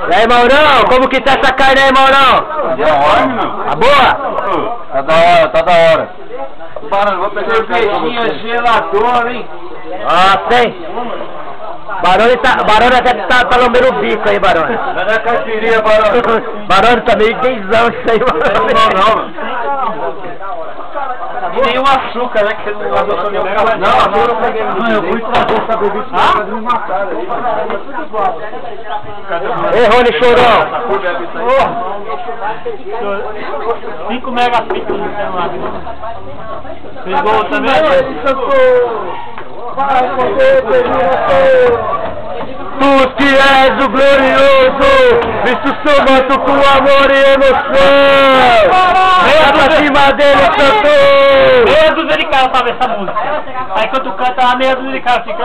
E aí, Maurão, como que tá essa carne aí, Maurão? Tá boa? Tá da hora, tá da hora. Barão, vou pegar cervejinha geladora, hein? Nossa, hein? Barone até tá lambendo o bico aí, Barone. Tá na caipirinha, Barão. Barone tá meio gaysão isso aí, Barone. Não. E nenhum açúcar, né? Que você não adotou nenhum café. Não, açúcar eu não peguei. Não, eu fui pra beber isso pra me matar. Ei, Rony Chorão. 5 megapixels no celular. Pegou também? Vai poder Tu que és o glorioso, visto somato com amor e emoção. Venha pra cima dele, cantor. Meia dúzia de cara sabe essa música. Aí quando tu canta, a meia dúzia de cara fica...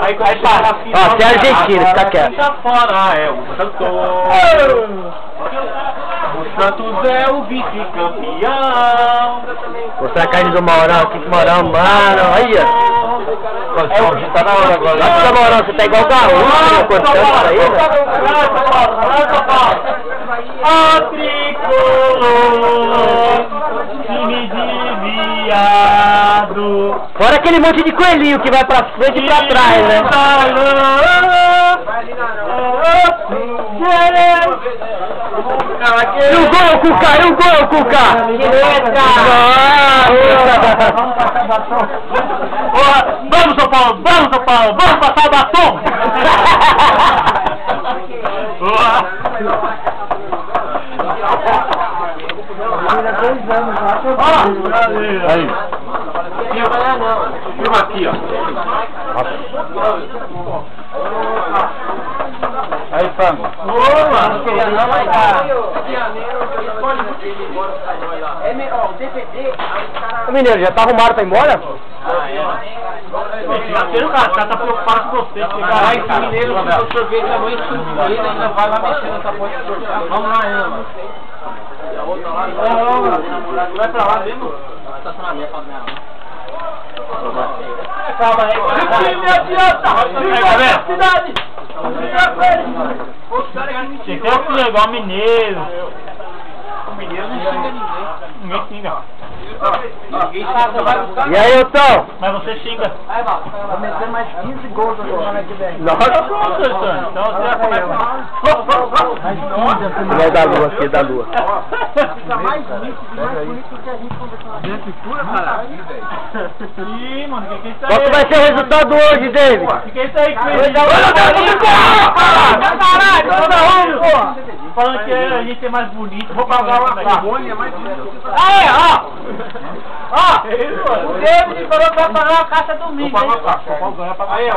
Aí para. Ó, você é argentino, fica quieto. Tá fora, é o cantor. O Santos é o vice-campeão. Mostrar a carne do Maurão aqui, que Maurão, mano, olha. Tá na hora agora. Nossa, Maurão, você tá igual o Gaúcho, cortando isso aí, né? A tricolor, time de viado. Fora aquele monte de coelhinho que vai pra frente e pra trás, né? E o gol, Cuca! E o gol, Cuca! Vamos, São Paulo! Vamos, São Paulo! Vamos passar o batom! Aí. Filma aqui, ó. Aí, Frango. Ô, mineiro, já tá arrumado pra ir embora? O cara tá preocupado com você. Ai, esse mineiro, se o sorvete da noite ele ainda vai lá mexer nessa porta de sorvete. Vamos lá, mano. Vai pra lá mesmo? Estacionamento, calma aí. Time me adianta! Cidade! Você quer que legal mineiro? O mineiro não xinga ninguém. Ninguém xinga. E aí, Otão? Mas você xinga. Vou meter mais 15 gols agora que vem. Nossa! Então você já começa mal. Vai da lua aqui, da lua. Fica mais nítido, mais bonito que a gente conversando. Ih, mano, que é isso aí? Qual que vai ser o resultado hoje, David? Que é isso aí, Cris? Caralho, Falando que a gente é mais bonito. Vou pagar uma Rony é mais bonito. Ah, é, ó! Ó! O David falou que vai pagar a caixa domingo. Vou pagar a caixa. Aí, ó.